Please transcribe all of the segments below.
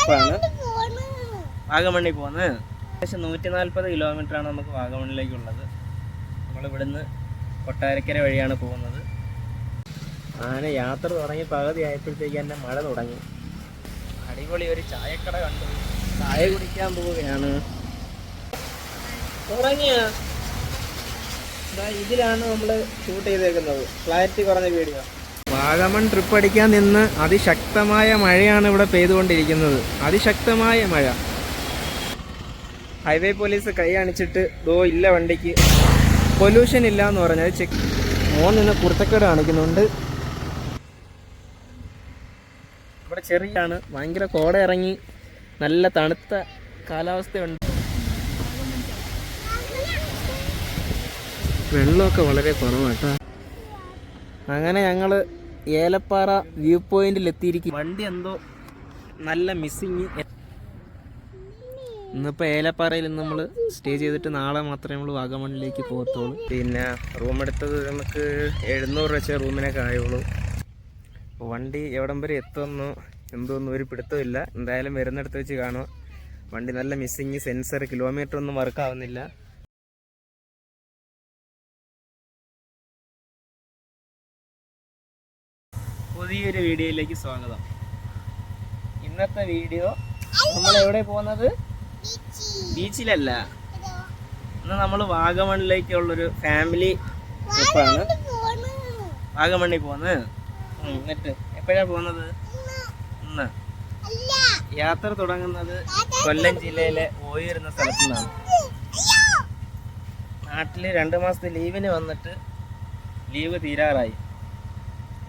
ട്രിപ്പാണ് വാഗമണ്ണിൽ പോകുന്നത്. ഏകദേശം 140 കിലോമീറ്ററാണ് നമുക്ക് വാഗമണ്ണിലേക്കുള്ളത്. നമ്മളിവിടുന്ന് കൊട്ടാരക്കര വഴിയാണ് പോകുന്നത്. അങ്ങനെ യാത്ര തുടങ്ങി പകുതി ആയപ്പോഴത്തേക്ക് തന്നെ മഴ തുടങ്ങി. അടിപൊളി ഒരു ചായക്കട കണ്ടു, ചായ കുടിക്കാൻ പോവുകയാണ്. തുടങ്ങിയ ഇതിലാണ് നമ്മൾ ഷൂട്ട് ചെയ്തേക്കുന്നത്, ക്ലാരിറ്റി കുറഞ്ഞ വീഡിയോ. വാഗമൺ ട്രിപ്പ് അടിക്കാൻ നിന്ന് അതിശക്തമായ മഴയാണ് ഇവിടെ പെയ്തുകൊണ്ടിരിക്കുന്നത്, അതിശക്തമായ മഴ. ഹൈവേ പോലീസ് കൈ കാണിച്ചിട്ട് ഇല്ല വണ്ടിക്ക് പൊല്യൂഷൻ ഇല്ല എന്ന് പറഞ്ഞാൽ മോൻ നിന്ന് കുർത്തക്കേട് കാണിക്കുന്നുണ്ട്. ഇവിടെ ചെറിയാണ്, ഭയങ്കര കോട ഇറങ്ങി, നല്ല തണുത്ത കാലാവസ്ഥയുണ്ട്. വെള്ളമൊക്കെ വളരെ കുറവാട്ടോ. അങ്ങനെ ഞങ്ങൾ ഏലപ്പാറ വ്യൂ പോയിന്റിൽ എത്തിയിരിക്കും. വണ്ടി എന്തോ നല്ല മിസ്സിങ്. ഇന്നിപ്പോൾ ഏലപ്പാറയിൽ നമ്മൾ സ്റ്റേ ചെയ്തിട്ട് നാളെ മാത്രമേ നമ്മൾ വാഗമണ്ണിലേക്ക് പോകത്തുള്ളൂ. പിന്നെ റൂം എടുത്തത് നമുക്ക് 700 വെച്ച റൂമിനൊക്കെ ആയുള്ളൂ. വണ്ടി എവിടം വരെ എത്തുമെന്നോ എന്തോന്നും ഒരു പിടുത്തമില്ല. എന്തായാലും വരുന്നിടത്ത് വെച്ച് കാണുക. വണ്ടി നല്ല മിസ്സിങ്, സെൻസർ കിലോമീറ്റർ ഒന്നും വർക്കാവുന്നില്ല. പുതിയൊരു വീഡിയോയിലേക്ക് സ്വാഗതം. ഇന്നത്തെ വീഡിയോ നമ്മൾ എവിടെ പോകുന്നത്? ബീച്ചിലല്ല, ഇന്ന് നമ്മൾ വാഗമണ്ണിലേക്കുള്ളൊരു ഫാമിലി ട്രിപ്പാണ്. വാഗമണ്ണിൽ പോകുന്നത്. എന്നിട്ട് എപ്പോഴാണ് പോകുന്നത്? ഇന്ന്. യാത്ര തുടങ്ങുന്നത് കൊല്ലം ജില്ലയിലെ ഓയൂർ എന്ന സ്ഥലത്തു നിന്നാണ്. നാട്ടിൽ 2 മാസത്തെ ലീവിന് വന്നിട്ട് ലീവ് തീരാറായി.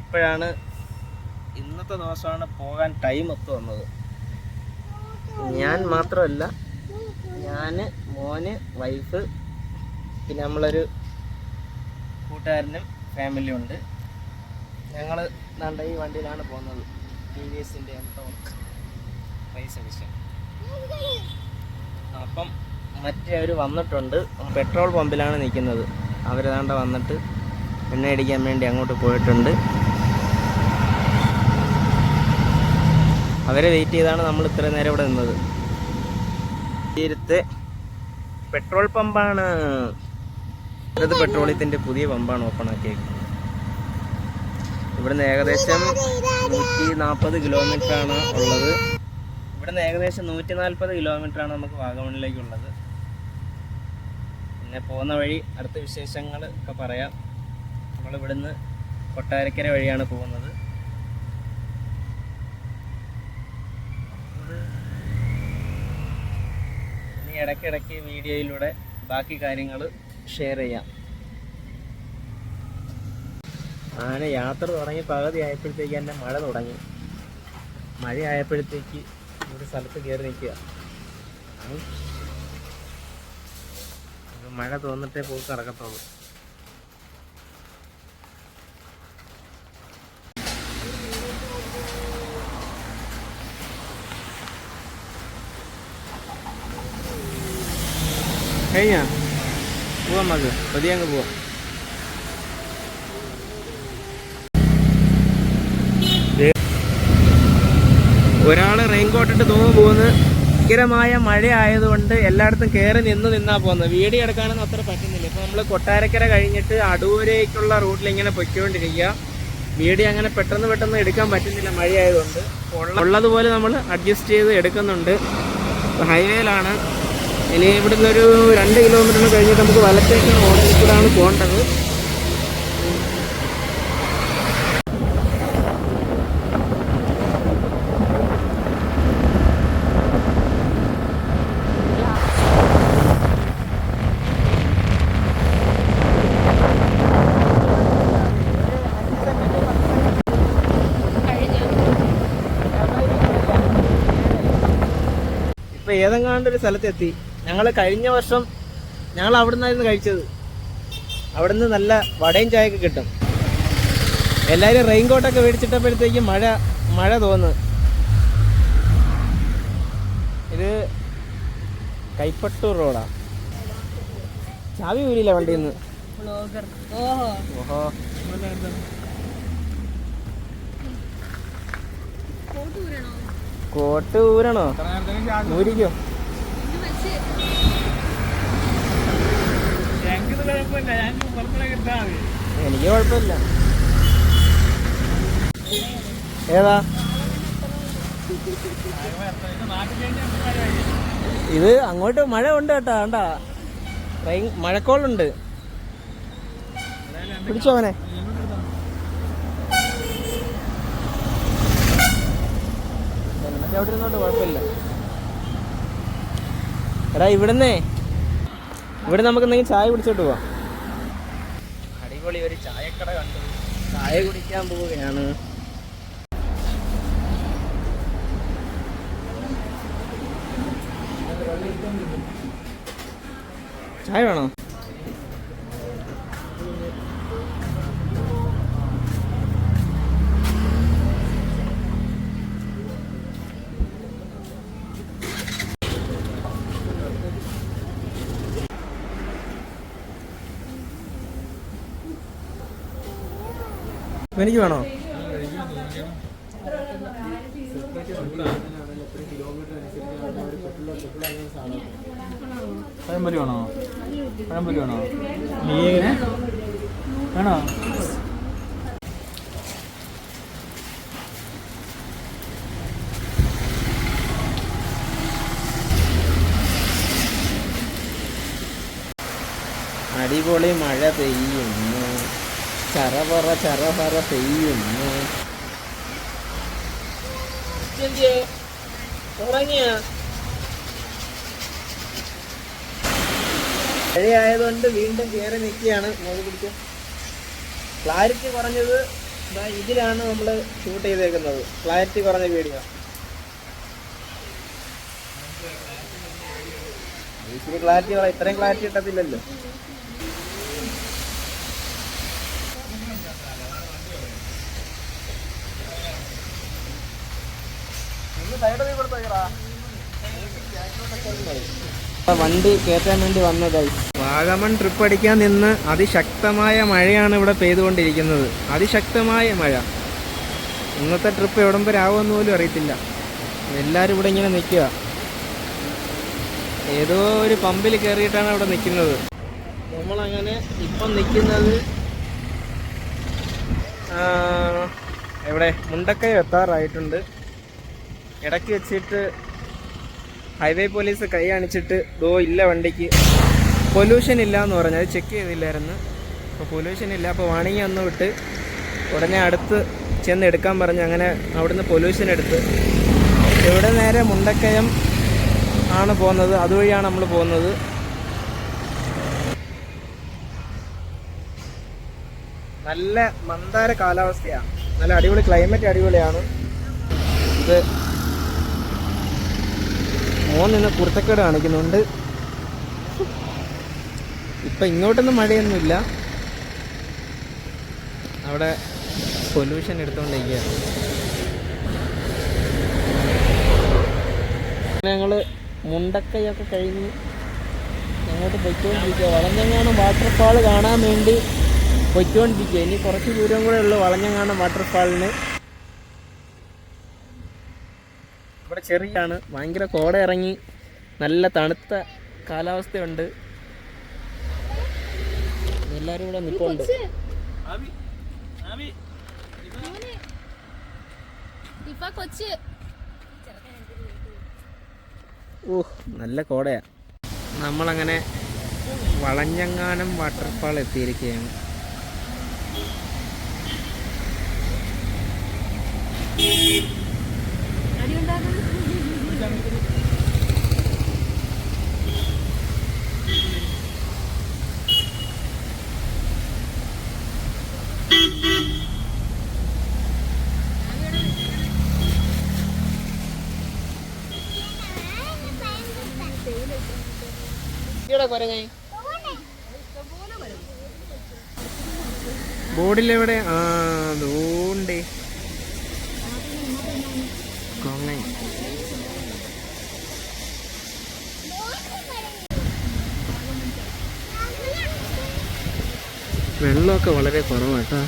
ഇപ്പോഴാണ്, ഇന്നത്തെ ദിവസമാണ് പോകാൻ ടൈം ഒത്തു വന്നത്. ഞാൻ മാത്രമല്ല, ഞാൻ, മോന്, വൈഫ്, പിന്നെ നമ്മളൊരു കൂട്ടുകാരനും ഫാമിലിയും ഉണ്ട്. ഞങ്ങൾ ദാണ്ട ഈ വണ്ടിയിലാണ് പോകുന്നത്. TVSൻ്റെ റൈസ് എഡിഷൻ. അപ്പം മറ്റേ വന്നിട്ടുണ്ട്, പെട്രോൾ പമ്പിലാണ് നിൽക്കുന്നത്. അവരതാണ്ട വന്നിട്ട് എണ്ണ അടിക്കാൻ വേണ്ടി അങ്ങോട്ട് പോയിട്ടുണ്ട്. അവരെ വെയിറ്റ് ചെയ്താണ് നമ്മൾ ഇത്ര നേരം ഇവിടെ നിന്നത്. തീരത്തെ പെട്രോൾ പമ്പാണ് ഇത്. പെട്രോളിയത്തിൻ്റെ പുതിയ പമ്പാണ് ഓപ്പൺ ആക്കിയത്. ഇവിടുന്ന് ഏകദേശം 140 കിലോമീറ്ററാണ് ഉള്ളത്. ഇവിടുന്ന് ഏകദേശം 140 കിലോമീറ്ററാണ് നമുക്ക് വാഗമണ്ണിലേക്കുള്ളത്. പിന്നെ പോകുന്ന വഴി അടുത്ത വിശേഷങ്ങൾ ഒക്കെ പറയാം. നമ്മളിവിടുന്ന് കൊട്ടാരക്കര വഴിയാണ് പോകുന്നത്. ഇനി ഇടയ്ക്കിടയ്ക്ക് വീഡിയോയിലൂടെ ബാക്കി കാര്യങ്ങൾ ഷെയർ ചെയ്യാം. അങ്ങനെ യാത്ര തുടങ്ങി പകുതി ആയപ്പോഴത്തേക്ക് തന്നെ മഴ തുടങ്ങി. മഴ ആയപ്പോഴത്തേക്ക് ഒരു സ്ഥലത്ത് കയറി നിൽക്കുക. മഴ തോന്നിട്ടേ പോക്ക് നടക്കത്തുള്ളൂ. കഴിഞ്ഞാ പോവാം, നമുക്ക് പതിയെ അങ്ങ് പോവാം. ഒരാൾ റെയിൻകോട്ട് ഇട്ട് പോകുന്നത്. ഭയങ്കരമായ മഴ ആയതുകൊണ്ട് എല്ലായിടത്തും കയറി നിന്നാ പോകുന്നത്. വീഡിയോ എടുക്കാനൊന്നും അത്ര പറ്റുന്നില്ല. ഇപ്പോൾ നമ്മൾ കൊട്ടാരക്കര കഴിഞ്ഞിട്ട് അടൂരേക്കുള്ള റൂട്ടിൽ ഇങ്ങനെ പൊയ്ക്കൊണ്ടിരിക്കുക. വീഡിയോ അങ്ങനെ പെട്ടെന്ന് എടുക്കാൻ പറ്റുന്നില്ല, മഴ ആയതുകൊണ്ട്. ഉള്ളതുപോലെ നമ്മൾ അഡ്ജസ്റ്റ് ചെയ്ത് എടുക്കുന്നുണ്ട്. ഹൈവേയിലാണ്. ഇനി ഇവിടുന്ന് ഒരു 2 കിലോമീറ്റർ കഴിഞ്ഞിട്ട് നമുക്ക് വലത്തേക്ക് റോഡിൽ കൂടെയാണ് പോകേണ്ടത്. ഇപ്പൊ ഏതെങ്ങാണ്ടൊരു സ്ഥലത്തെത്തി. ഞങ്ങൾ കഴിഞ്ഞ വർഷം അവിടെ നിന്നായിരുന്നു കഴിച്ചത്. അവിടുന്ന് നല്ല വടയും ചായയൊക്കെ കിട്ടും. എല്ലാവരും റെയിൻകോട്ടൊക്കെ മേടിച്ചിട്ടപ്പോഴത്തേക്കും മഴ തോന്നുന്നു. ഇത് കൈപ്പട്ടൂർ റോഡാ. ചാവി വീടില്ല വണ്ടിയിൽ നിന്ന്. ഓഹോ, കോട്ട് ഊരണോ? ഊരിക്കോ. എനിക്ക് കുഴപ്പമില്ല. ഏതാ ഇത്? അങ്ങോട്ട് മഴ ഉണ്ട് കേട്ടാ. കണ്ടാ മഴക്കോളുണ്ട്. പിടിച്ചോ അവനെ. അവിടെ ഇരുന്നോട്ട് കുഴപ്പമില്ല. എടാ ഇവിടെ നമുക്ക് എന്തെങ്കിലും ചായ കുടിച്ചോട്ട് പോവാം. അടിപൊളി ഒരു ചായക്കട കണ്ടു. ചായ കുടിക്കാൻ പോവുകയാണ്. ചായ വേണോ? എനിക്ക് വേണോ? പഴംപൊരി വേണോ? പഴംപൊരി വേണോ? വേണോ? അടിപൊളി മഴ പെയ്യുന്നു. ചറപറ പെയ്യുന്നു. ഉറങ്ങിയ മഴയായതുകൊണ്ട് വീണ്ടും കയറി നിൽക്കുകയാണ്. പിടിക്കുക. ക്ലാരിറ്റി കുറഞ്ഞത് ഇതിലാണ് നമ്മൾ ഷൂട്ട് ചെയ്തേക്കുന്നത്. ക്ലാരിറ്റി കുറഞ്ഞ വീഡിയോ. ഇത്തിരി ക്ലാരിറ്റി ഇത്രയും ക്ലാരിറ്റി കിട്ടത്തില്ലല്ലോ. വണ്ടി കയറ്റാൻ വേണ്ടി വന്നതായി. വാഗമൺ ട്രിപ്പ് അടിക്കാൻ നിന്ന് അതിശക്തമായ മഴയാണ് ഇവിടെ പെയ്തുകൊണ്ടിരിക്കുന്നത്. അതിശക്തമായ മഴ. ഇന്നത്തെ ട്രിപ്പ് എവിടം വരെ ആവുമെന്ന് പോലും അറിയത്തില്ല. എല്ലാവരും ഇവിടെ ഇങ്ങനെ നിൽക്കുക. ഏതോ ഒരു പമ്പിൽ കയറിയിട്ടാണ് ഇവിടെ നിൽക്കുന്നത്. നമ്മളങ്ങനെ ഇപ്പം നിൽക്കുന്നത് എവിടെ? മുണ്ടക്കയം എത്താറായിട്ടുണ്ട്. ഇടയ്ക്ക് വെച്ചിട്ട് ഹൈവേ പോലീസ് കൈ കാണിച്ചിട്ട് ഇല്ല, വണ്ടിക്ക് പൊല്യൂഷൻ ഇല്ല എന്ന് പറഞ്ഞു. അത് ചെക്ക് ചെയ്തില്ലായിരുന്നു. അപ്പോൾ പൊല്യൂഷൻ ഇല്ല. അപ്പോൾ വാണിംഗ് ഒന്ന് വിട്ട് ഉടനെ അടുത്ത് ചെന്ന് എടുക്കാൻ പറഞ്ഞു. അങ്ങനെ അവിടുന്ന് പൊല്യൂഷൻ എടുത്ത് ഇവിടെ നേരെ മുണ്ടക്കയം ആണ് പോകുന്നത്. അതുവഴിയാണ് നമ്മൾ പോകുന്നത്. നല്ല മന്ദാര കാലാവസ്ഥയാണ്. നല്ല അടിപൊളി ക്ലൈമറ്റ്. അടിപൊളിയാണ്. ഇത് മോൻ നിന്ന് കുർത്തക്കേട് കാണിക്കുന്നുണ്ട്. ഇപ്പം ഇങ്ങോട്ടൊന്നും മഴയൊന്നുമില്ല. അവിടെ പൊല്യൂഷൻ എടുത്തുകൊണ്ടിരിക്കുകയാണ്. ഞങ്ങൾ മുണ്ടക്കയൊക്കെ കഴിഞ്ഞ് ഞങ്ങോട്ട് പൊയ്ക്കൊണ്ടിരിക്കുക. വളഞ്ഞങ്ങാനം വാട്ടർഫാൾ കാണാൻ വേണ്ടി പൊയ്ക്കൊണ്ടിരിക്കുക. ഇനി കുറച്ച് ദൂരം കൂടെ ഉള്ളു വളഞ്ഞങ്ങാനം വാട്ടർഫാളിന്. ഇവിടെ ചെറിയാണ്. ഭയങ്കര കോട ഇറങ്ങി. നല്ല തണുത്ത കാലാവസ്ഥയുണ്ട്. എല്ലാവരും ഇവിടെ നിൽപ്പുണ്ട്. നല്ല കോടയാ. നമ്മളങ്ങനെ വളഞ്ഞങ്ങാനം വാട്ടർഫാൾ എത്തിയിരിക്കുകയാണ്. ബോർഡിലെവിടെ? അതുകൊണ്ട് വെള്ളമൊക്കെ വളരെ കുറവാട്ടോ.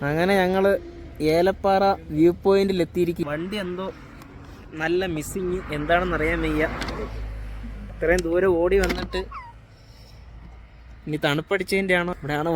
അങ്ങനെ ഞങ്ങൾ ഏലപ്പാറ വ്യൂ പോയിന്റിൽ എത്തിയിരിക്കും. വണ്ടി എന്തോ നല്ല മിസ്സിങ്, എന്താണെന്ന് അറിയാൻ വയ്യ. ഇത്രയും ദൂരം ഓടി വന്നിട്ട് ഇനി തണുപ്പടിച്ചതിൻ്റെ ആണോ ഇവിടെയാണ്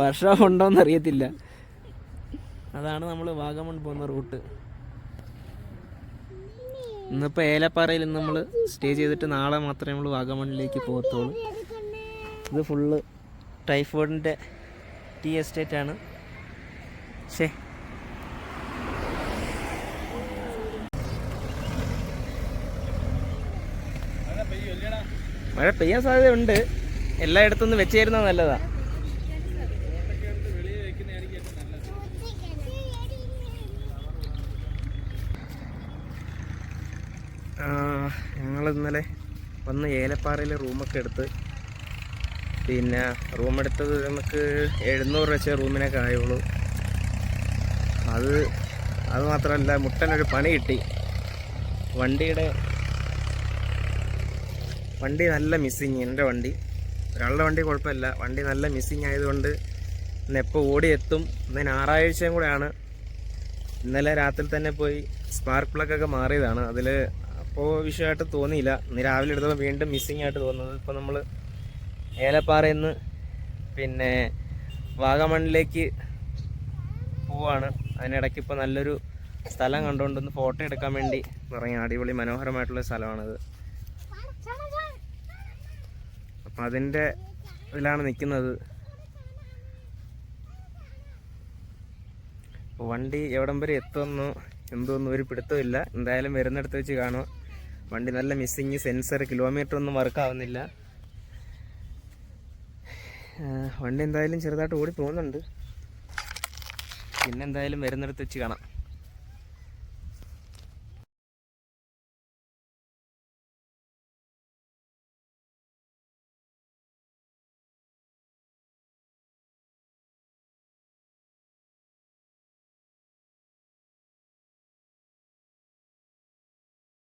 വർഷം ഉണ്ടോയെന്ന് അറിയത്തില്ല. അതാണ് നമ്മൾ വാഗമൺ പോകുന്ന റൂട്ട്. ഇന്നിപ്പോൾ ഏലപ്പാറയിൽ നിന്ന് നമ്മൾ സ്റ്റേ ചെയ്തിട്ട് നാളെ മാത്രമേ നമ്മൾ വാഗമണിലേക്ക് പോകത്തുള്ളൂ. ഇത് ഫുള്ള് ടൈഫോയിഡിൻ്റെ ടീ എസ്റ്റേറ്റ് ആണ്. ശേ, മഴ പെയ്യാൻ സാധ്യതയുണ്ട്. എല്ലായിടത്തുനിന്ന് വെച്ച് തരുന്നത് നല്ലതാ. ഞങ്ങൾ ഇന്നലെ വന്ന് ഏലപ്പാറയിൽ റൂമൊക്കെ എടുത്ത്, പിന്നെ റൂമെടുത്തത് നമുക്ക് 700 വെച്ച റൂമിനൊക്കെ ആയുള്ളൂ. അത് മാത്രമല്ല, മുട്ടനൊരു പണി കിട്ടി. വണ്ടി നല്ല മിസ്സിങ്. എൻ്റെ വണ്ടി, ഒരാളുടെ വണ്ടി കുഴപ്പമില്ല, വണ്ടി നല്ല മിസ്സിങ് ആയതുകൊണ്ട് ഇന്ന് എപ്പോൾ ഓടിയെത്തും. ഇന്ന് ഞായറാഴ്ചയും കൂടെയാണ്. ഇന്നലെ രാത്രി തന്നെ പോയി സ്പാർക്ക് പ്ലഗൊക്കെ മാറിയതാണ്. അതിൽ അപ്പോൾ വിഷയമായിട്ട് തോന്നിയില്ല. ഇന്ന് രാവിലെ എടുത്തപ്പോൾ വീണ്ടും മിസ്സിങ് ആയിട്ട് തോന്നുന്നത്. ഇപ്പോൾ നമ്മൾ ഏലപ്പാറയിൽ നിന്ന് പിന്നെ വാഗമണിലേക്ക് പോവാണ്. അതിനിടയ്ക്ക് ഇപ്പോൾ നല്ലൊരു സ്ഥലം കണ്ടുകൊണ്ടൊന്ന് ഫോട്ടോ എടുക്കാൻ വേണ്ടി ഇറങ്ങി. അടിപൊളി മനോഹരമായിട്ടുള്ള സ്ഥലമാണത്. അപ്പം അതിൻ്റെ ഇതിലാണ് നിൽക്കുന്നത്. വണ്ടി എവിടം വരെ എത്തുമെന്നോ എന്തോന്നും ഒരു പിടുത്തമില്ല. എന്തായാലും വരുന്നിടത്ത് വെച്ച് കാണുക. വണ്ടി നല്ല മിസ്സിങ്, സെൻസർ കിലോമീറ്റർ ഒന്നും വർക്കാവുന്നില്ല. വണ്ടി എന്തായാലും ചെറുതായിട്ട് ഓടി പോകുന്നുണ്ട്. പിന്നെ എന്തായാലും വരുന്നിടത്ത് വെച്ച് കാണാം.